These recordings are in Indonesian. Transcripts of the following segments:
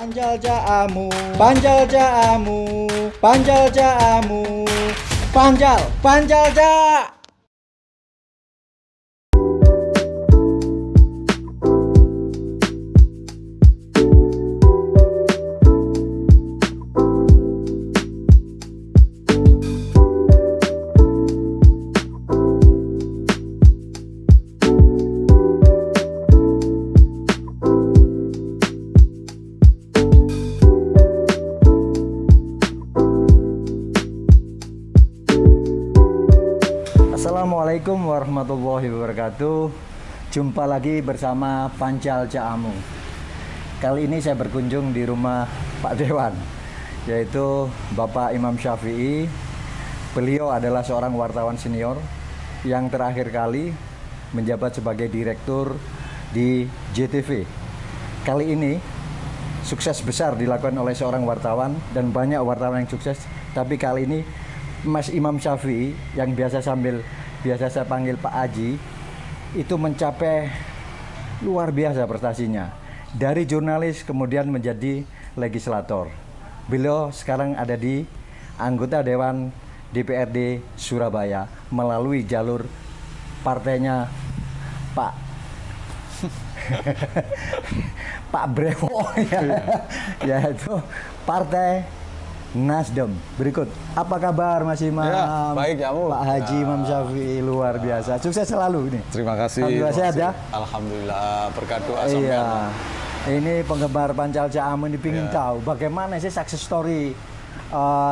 Panjal Jaamu, Panjal Jaamu, Panjal Jaamu, Panjal Ja. Assalamualaikum warahmatullahi wabarakatuh. Jumpa lagi bersama Panjal Jaamu. Kali ini saya berkunjung di rumah Pak Dewan, yaitu Bapak Imam Syafi'i. Beliau adalah seorang wartawan senior yang terakhir kali menjabat sebagai direktur di JTV. Kali ini sukses besar dilakukan oleh seorang wartawan dan banyak wartawan yang sukses. Tapi kali ini Mas Imam Syafi'i yang biasa saya panggil Pak Haji itu mencapai luar biasa prestasinya. Dari jurnalis kemudian menjadi legislator. Beliau sekarang ada di anggota Dewan DPRD Surabaya melalui jalur partainya Pak Pak Brewo yaitu Partai Nasdem. Berikut, apa kabar Mas Imam? Ya, baik kamu. Pak Haji Imam Syafi'i, luar biasa. Sukses selalu ini. Terima kasih. Alhamdulillah sehat ya? Alhamdulillah, berkat doa Iya. sampean. Ini penggemar Panjal Jaamu ini ingin tahu bagaimana sih success story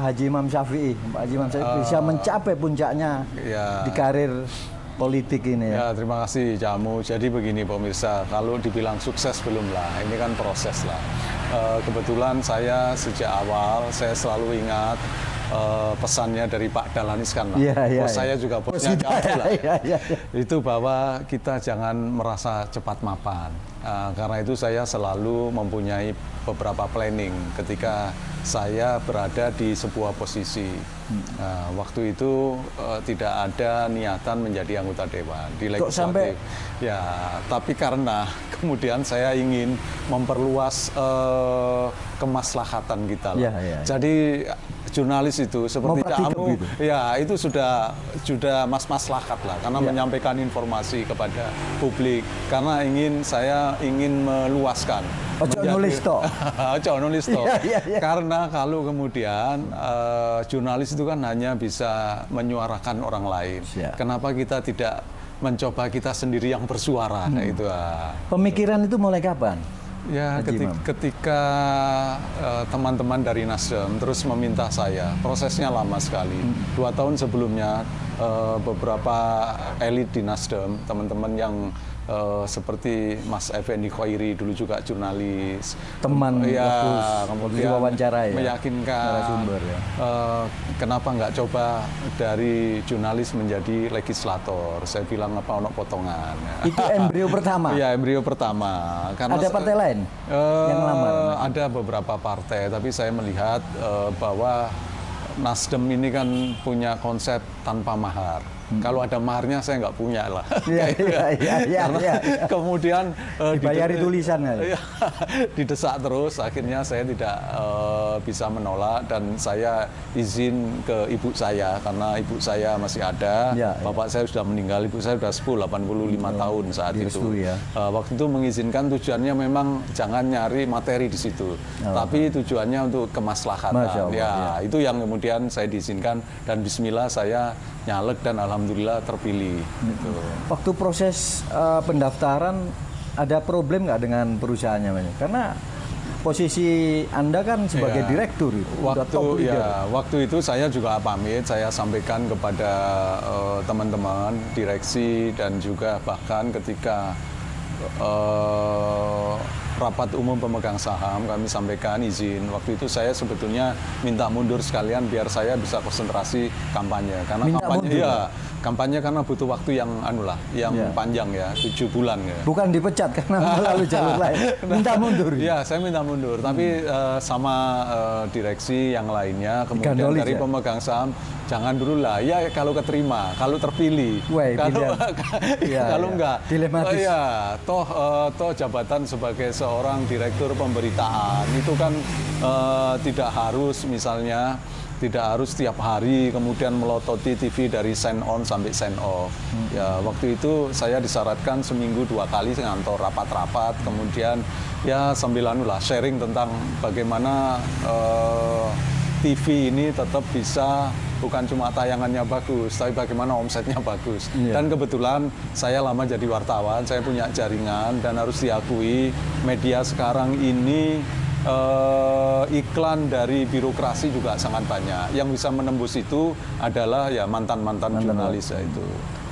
Haji Imam Syafi'i. Pak Haji Imam Syafi'i bisa mencapai puncaknya di karir politik ini ya. Ya, terima kasih Jamu. Jadi begini pemirsa, kalau dibilang sukses belum lah, ini kan proses lah. Kebetulan saya sejak awal saya selalu ingat pesannya dari Pak Dahlan Iskan lah. Saya juga bosnya Jamu lah. Itu bahwa kita jangan merasa cepat mapan. Karena itu saya selalu mempunyai beberapa planning ketika saya berada di sebuah posisi. Waktu itu tidak ada niatan menjadi anggota dewan di legislatif. Ya, tapi karena kemudian saya ingin memperluas kemaslahatan kita lah. Jadi jurnalis itu seperti kamu, ya itu sudah maslahat lah, karena menyampaikan informasi kepada publik, karena saya ingin meluaskan. Ojo nulis toh. Karena kalau kemudian jurnalis itu kan hanya bisa menyuarakan orang lain. Kenapa kita tidak mencoba kita sendiri yang bersuara? Itu. Pemikiran itu mulai kapan? Ya, ketika teman-teman dari Nasdem terus meminta saya, prosesnya lama sekali. 2 tahun sebelumnya beberapa elit di Nasdem, teman-teman yang seperti Mas Effendi Khairi, dulu juga jurnalis, teman kemudian diwawancara meyakinkan sumber, kenapa nggak coba dari jurnalis menjadi legislator. Saya bilang apa ono potongan. Itu embrio pertama. Iya, embrio pertama. Karena ada partai lain yang melamar? Ada beberapa partai, tapi saya melihat bahwa Nasdem ini kan punya konsep tanpa mahar. Kalau ada maharnya saya nggak punya lah. Kemudian dibayari tulisan didesak terus, akhirnya saya tidak bisa menolak dan saya izin ke ibu saya karena ibu saya masih ada. Bapak saya sudah meninggal, ibu saya sudah sepuh 85 tahun saat itu. Waktu itu mengizinkan, tujuannya memang jangan nyari materi di situ, tapi tujuannya untuk kemaslahatan. Itu yang kemudian saya diizinkan dan bismillah saya nyalek dan alhamdulillah terpilih. Waktu proses pendaftaran ada problem nggak dengan perusahaannya? Karena posisi Anda kan sebagai direktur itu. Waktu itu saya juga pamit, saya sampaikan kepada teman-teman direksi dan juga bahkan ketika rapat umum pemegang saham kami sampaikan izin. Waktu itu saya sebetulnya minta mundur sekalian biar saya bisa konsentrasi kampanye. Karena kampanye karena butuh waktu yang panjang 7 bulan ya. Bukan dipecat karena melalui jalur lain. Minta mundur. Iya, saya minta mundur. Tapi sama direksi yang lainnya, kemudian dari pemegang saham jangan dulu lah. Ya kalau keterima, kalau terpilih, Wah, kalau kalau enggak, dilematis. Toh jabatan sebagai seorang direktur pemberitaan itu kan tidak harus misalnya. Tidak harus setiap hari kemudian melototi TV dari sign on sampai sign off. Ya waktu itu saya disyaratkan seminggu 2 kali ngantor rapat-rapat, kemudian ya sambil sharing tentang bagaimana TV ini tetap bisa bukan cuma tayangannya bagus, tapi bagaimana omsetnya bagus. Dan kebetulan saya lama jadi wartawan, saya punya jaringan dan harus diakui media sekarang ini iklan dari birokrasi juga sangat banyak. Yang bisa menembus itu adalah ya mantan-mantan jurnalis itu.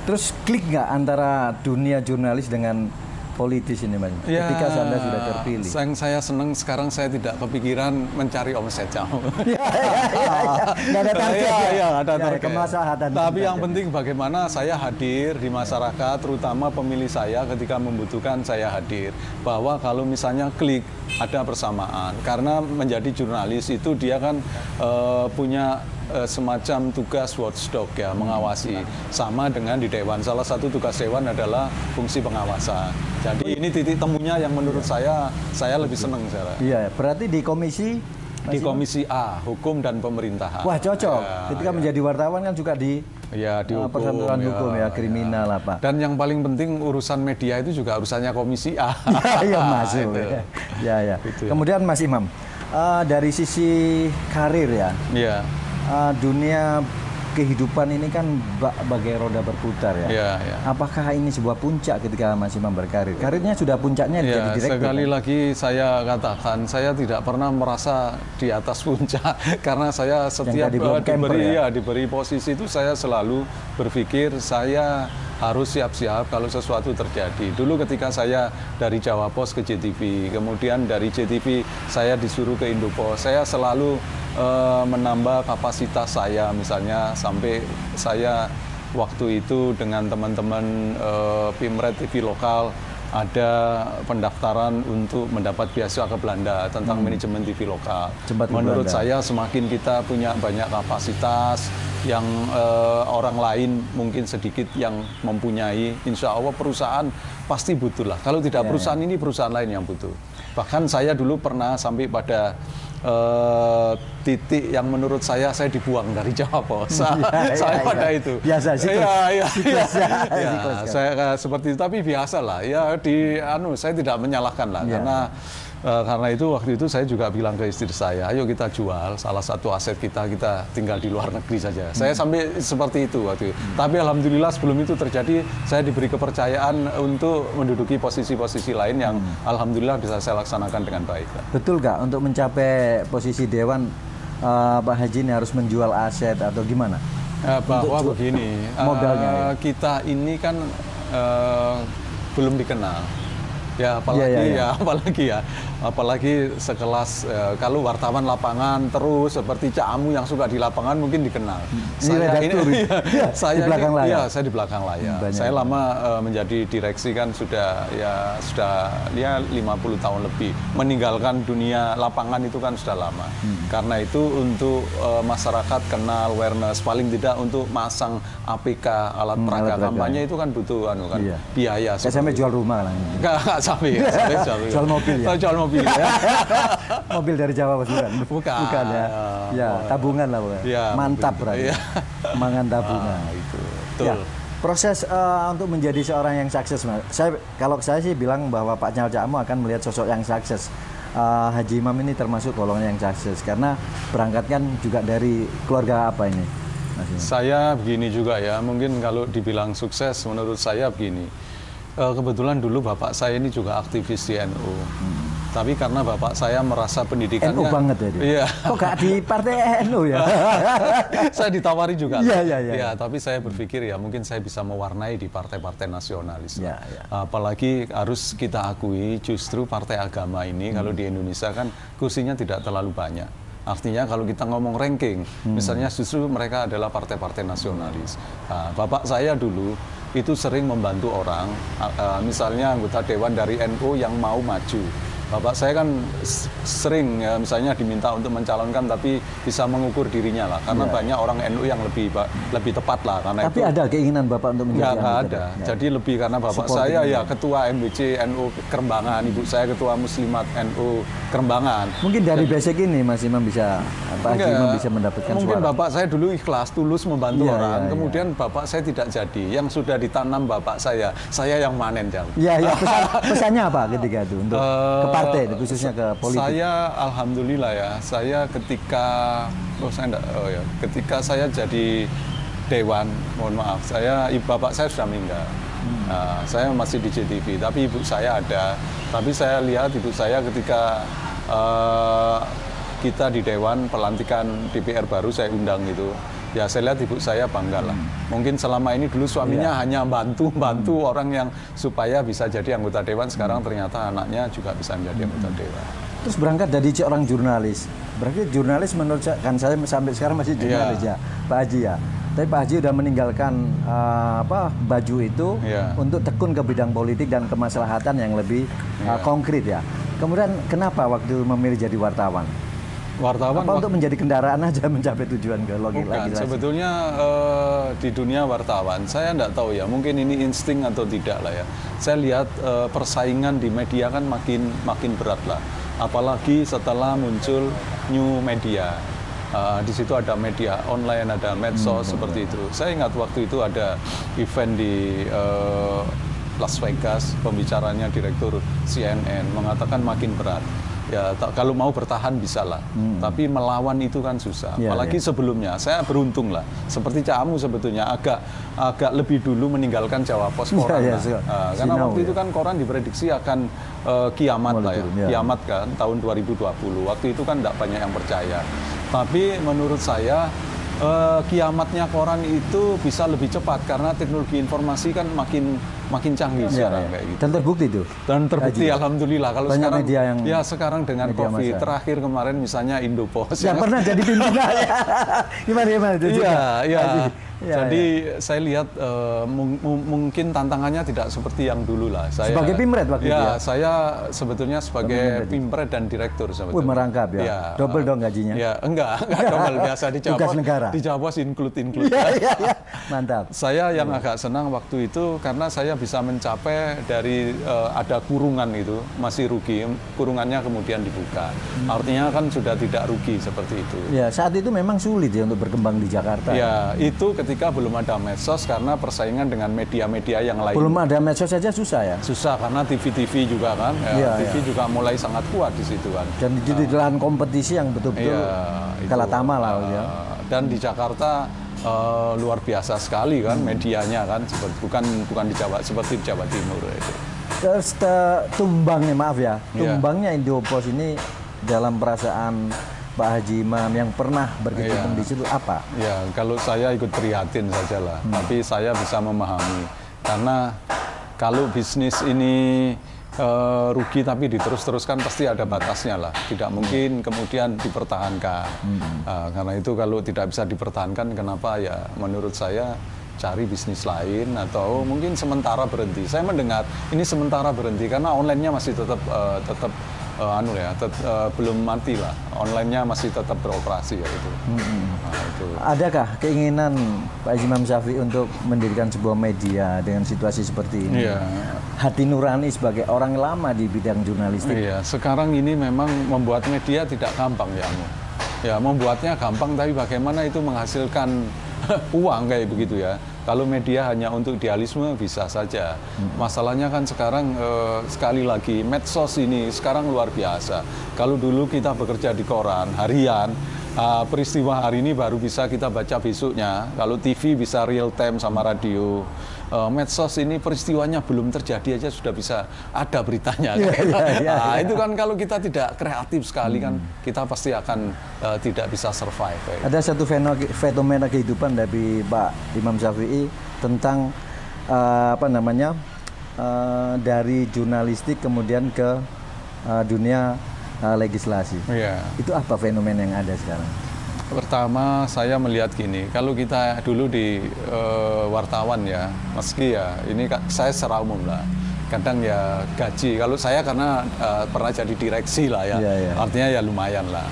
Terus klik nggak antara dunia jurnalis dengan politis ini, Mas? Ya, ketika Anda sudah terpilih. Saya senang sekarang saya tidak kepikiran mencari omset jauh. Nggak ada target ada target. Kemaslahatan. Tapi yang penting bagaimana saya hadir di masyarakat, terutama pemilih saya ketika membutuhkan saya hadir. Bahwa kalau misalnya klik ada persamaan. Karena menjadi jurnalis itu dia kan punya semacam tugas watchdog ya, mengawasi. Sama dengan di Dewan. Salah satu tugas Dewan adalah fungsi pengawasan. Jadi ini titik temunya yang menurut saya lebih senang. Iya, berarti di komisi? Di Komisi A, Hukum dan Pemerintahan. Wah, cocok. Ketika menjadi wartawan kan juga di persentuhan hukum ya, kriminal apa. Dan yang paling penting urusan media itu juga urusannya Komisi A. Iya, masuk. Ya. Kemudian Mas Imam, dari sisi karir ya. Iya. Dunia kehidupan ini kan bagai roda berputar ya. Iya. Apakah ini sebuah puncak ketika Mas Imam berkarir? Karirnya sudah puncaknya jadi direktur. Sekali lagi saya katakan, saya tidak pernah merasa di atas puncak karena saya setiap diberi posisi itu saya selalu berpikir saya harus siap-siap kalau sesuatu terjadi. Dulu ketika saya dari Jawa Pos ke JTV, kemudian dari JTV saya disuruh ke Indopos, saya selalu menambah kapasitas saya, misalnya sampai saya waktu itu dengan teman-teman Pimret TV lokal ada pendaftaran untuk mendapat beasiswa ke Belanda tentang manajemen TV lokal. Menurut saya semakin kita punya banyak kapasitas yang orang lain mungkin sedikit yang mempunyai, insya Allah perusahaan pasti butuh lah. Kalau tidak perusahaan ini, perusahaan lain yang butuh. Bahkan saya dulu pernah sampai pada titik yang menurut saya dibuang dari Jawa Pos. Saya pada itu. Biasa sih. Saya seperti itu, tapi biasa lah. Ya saya tidak menyalahkan lah karena itu waktu itu saya juga bilang ke istri saya, ayo kita jual salah satu aset kita tinggal di luar negeri saja. Saya sampai seperti itu waktu itu. Tapi alhamdulillah sebelum itu terjadi, saya diberi kepercayaan untuk menduduki posisi-posisi lain yang alhamdulillah bisa saya laksanakan dengan baik. Betul nggak untuk mencapai posisi Dewan Pak Haji ini harus menjual aset atau gimana? Bahwa begini, modalnya kita ini kan belum dikenal. Ya apalagi sekelas kalau wartawan lapangan terus seperti Cak Amu yang suka di lapangan mungkin dikenal. Saya di belakang layar. Saya lama menjadi direksi kan sudah 50 tahun lebih. Meninggalkan dunia lapangan itu kan sudah lama. Karena itu untuk masyarakat kenal awareness, paling tidak untuk masang APK alat peraga kampanye itu kan butuh biaya. Saya sampai jual rumah lah. Sampai jual mobil ya. Jual mobil ya. Mobil dari Jawa bukan ya. Ya, tabungan lah bukan. Ya, mantap berarti. Ya. Mangan tabungan itu. Betul. Ya, proses untuk menjadi seorang yang sukses, Mas. Kalau saya sih bilang bahwa Pak Cak Amu akan melihat sosok yang sukses. Haji Imam ini termasuk golongan yang sukses karena berangkatkan juga dari keluarga apa ini? Saya begini juga ya, mungkin kalau dibilang sukses menurut saya begini. Kebetulan dulu bapak saya ini juga aktivis di NU. Tapi karena bapak saya merasa pendidikannya NU banget ya dia. Iya. Kok gak di partai NU ya? Saya ditawari juga. Iya. Tapi saya berpikir ya mungkin saya bisa mewarnai di partai-partai nasionalis. Ya. Apalagi harus kita akui justru partai agama ini kalau di Indonesia kan kursinya tidak terlalu banyak. Artinya kalau kita ngomong ranking, misalnya justru mereka adalah partai-partai nasionalis. Bapak saya dulu itu sering membantu orang, misalnya anggota dewan dari NU yang mau maju. Bapak saya kan sering ya, misalnya diminta untuk mencalonkan tapi bisa mengukur dirinya lah, karena banyak orang NU yang lebih tepat lah, karena Tapi ada keinginan Bapak untuk menjadi nggak ada. Jadi lebih karena bapak saya ya ketua MBC NU Kerembangan, ibu saya ketua Muslimat NU Kerembangan. Mungkin dari basic ini Mas Imam bisa, Pak Haji Imam bisa mendapatkan Mungkin suara. bapak saya dulu ikhlas, tulus membantu orang. iya. Kemudian bapak saya tidak jadi. Yang sudah ditanam bapak saya yang manen jam. Iya, pesannya apa ketika itu untuk ke partai, khususnya ke politik? Saya alhamdulillah ya, saya ketika ketika saya jadi dewan, mohon maaf, bapak saya sudah meninggal. Saya masih di JTV, tapi ibu saya ada. Tapi saya lihat ibu saya ketika kita di dewan pelantikan DPR baru saya undang gitu. Ya saya lihat ibu saya bangga lah. Mungkin selama ini dulu suaminya hanya bantu orang yang supaya bisa jadi anggota dewan. Sekarang ternyata anaknya juga bisa menjadi anggota dewan. Terus berangkat dari seorang jurnalis. Berarti jurnalis menurut saya, kan saya sampai sekarang masih jurnalis ya, Pak Haji ya. Tapi Pak Haji udah meninggalkan baju itu untuk tekun ke bidang politik dan kemaslahatan yang lebih konkret ya. Kemudian kenapa waktu memilih jadi wartawan? Wartawan apa untuk menjadi kendaraan aja mencapai tujuan ke lagi? Sebetulnya di dunia wartawan saya tidak tahu ya, mungkin ini insting atau tidak lah ya. Saya lihat persaingan di media kan makin berat lah, apalagi setelah muncul new media. Di situ ada media online, ada medsos seperti itu. Saya ingat waktu itu ada event di Las Vegas, pembicaranya direktur CNN mengatakan makin berat. Ya, kalau mau bertahan bisa lah, tapi melawan itu kan susah. Apalagi sebelumnya, saya beruntung lah. Seperti Cak Amu sebetulnya agak lebih dulu meninggalkan Jawa Pos koran. Karena waktu itu kan koran diprediksi akan kiamat lah ya, kiamat kan tahun 2020. Waktu itu kan tidak banyak yang percaya. Tapi menurut saya kiamatnya koran itu bisa lebih cepat karena teknologi informasi kan makin canggih sekarang kayak gitu. Dan terbukti itu. Dan terbukti alhamdulillah. Kalau banyak sekarang media yang sekarang dengan COVID terakhir kemarin misalnya Indopost yang pernah jadi pimpinan ya. Gimana itu? Iya. Jadi saya lihat mungkin tantangannya tidak seperti yang dulu lah. Sebagai Pimret waktu itu ya? Saya sebetulnya sebagai Pimret dan direktur sebetulnya. Merangkap ya? Double dong gajinya? Ya, enggak double, biasa di Jawa. Tugas negara? Di Jawa include. Iya. Mantap. Saya yang agak senang waktu itu karena saya bisa mencapai dari ada kurungan itu, masih rugi, kurungannya kemudian dibuka. Artinya kan sudah tidak rugi seperti itu. Ya, saat itu memang sulit ya untuk berkembang di Jakarta. Ya, itu ketika belum ada medsos karena persaingan dengan media-media yang lain. Belum ada medsos saja susah ya? Susah karena TV juga kan, TV juga mulai sangat kuat di situ kan. Dan di dalam kompetisi yang betul-betul kalah tama lah ya. Dan di Jakarta luar biasa sekali kan medianya kan, bukan di Jawa seperti di Jawa Timur itu. Terus tumbangnya maaf ya, tumbangnya Indopost ini dalam perasaan Pak Haji Imam yang pernah berkecimpung di situ apa? Ya, kalau saya ikut prihatin saja lah, tapi saya bisa memahami karena kalau bisnis ini rugi tapi diterus-teruskan pasti ada batasnya lah, tidak mungkin kemudian dipertahankan. Karena itu kalau tidak bisa dipertahankan, kenapa ya? Menurut saya cari bisnis lain atau mungkin sementara berhenti. Saya mendengar ini sementara berhenti karena online-nya masih tetap belum mati lah, online-nya masih tetap beroperasi ya itu. Itu. Adakah keinginan Pak Haji Imam Syafi'i untuk mendirikan sebuah media dengan situasi seperti ini? Hati nurani sebagai orang lama di bidang jurnalistik. Iya, sekarang ini memang membuat media tidak gampang ya, ya membuatnya gampang, tapi bagaimana itu menghasilkan uang kayak begitu ya. Kalau media hanya untuk idealisme bisa saja. Masalahnya kan sekarang sekali lagi medsos ini sekarang luar biasa. Kalau dulu kita bekerja di koran harian, peristiwa hari ini baru bisa kita baca besoknya. Kalau TV bisa real time sama radio. Medsos ini peristiwanya belum terjadi aja sudah bisa ada beritanya. Itu kan kalau kita tidak kreatif sekali kan kita pasti akan tidak bisa survive. Ada satu fenomena kehidupan dari Pak Imam Syafi'i tentang dari jurnalistik kemudian ke dunia legislasi. Itu apa fenomena yang ada sekarang? Pertama saya melihat gini, kalau kita dulu di wartawan ya, meski ya ini saya secara umum lah, kadang ya gaji. Kalau saya karena pernah jadi direksi lah ya, artinya ya lumayan lah.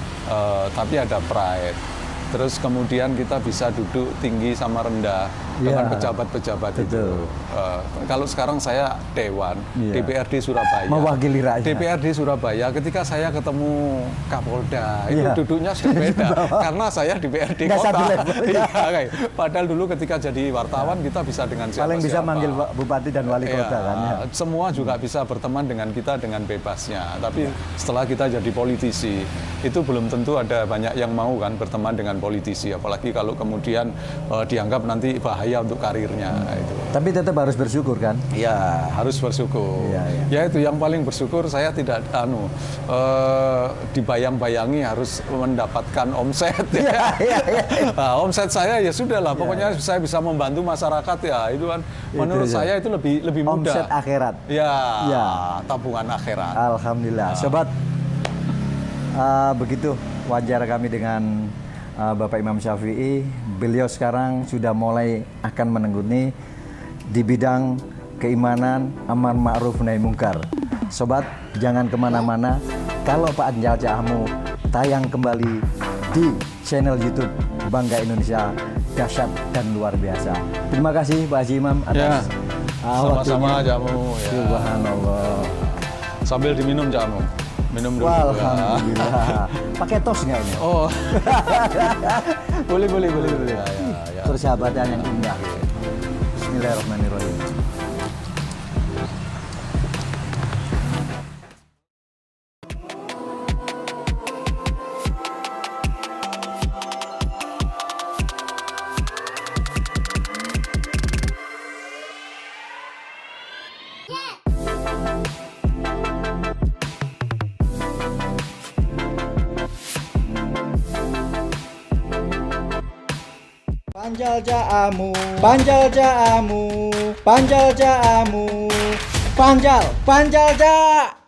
Tapi ada pride. Terus kemudian kita bisa duduk tinggi sama rendah dengan pejabat-pejabat itu. Kalau sekarang saya Dewan, DPRD Surabaya. Mewakili rakyat. DPRD Surabaya, ketika saya ketemu Kapolda, itu duduknya sudah beda. Karena saya DPRD kota. Padahal dulu ketika jadi wartawan, kita bisa dengan siapa-siapa. Paling bisa manggil bupati dan wali kota kan ya. Semua juga bisa berteman dengan kita dengan bebasnya. Tapi setelah kita jadi politisi, itu belum tentu ada banyak yang mau kan berteman dengan politisi, apalagi kalau kemudian dianggap nanti bahaya untuk karirnya. Itu. Tapi tetap harus bersyukur kan? Ya, harus bersyukur. Ya itu yang paling bersyukur, saya tidak dibayang-bayangi harus mendapatkan omset. Nah, omset saya ya sudah lah, pokoknya saya bisa membantu masyarakat ya, itu kan menurut saya itu lebih mudah. Omset akhirat. Ya, tabungan akhirat. Alhamdulillah. Sobat, begitu wajar kami dengan Bapak Imam Syafi'i. Beliau sekarang sudah mulai akan menekuni di bidang keimanan, amar ma'ruf nahi mungkar. Sobat, jangan kemana-mana. Kalau Pak Panjal Cak Amu tayang kembali di channel YouTube Bangga Indonesia, dahsyat dan luar biasa. Terima kasih Pak Haji Imam atas sama-sama Jamu. Subhanallah. Sambil diminum Jamu. Minum dulu. Alhamdulillah. Pakai tos nggak ini? Oh. boleh. Ya. Persahabatan yang indah. Bismillahirrahmanirrahim. Panjal Cak Amu, Panjal Cak Amu, Panjal Cak Amu, Panjal Cak.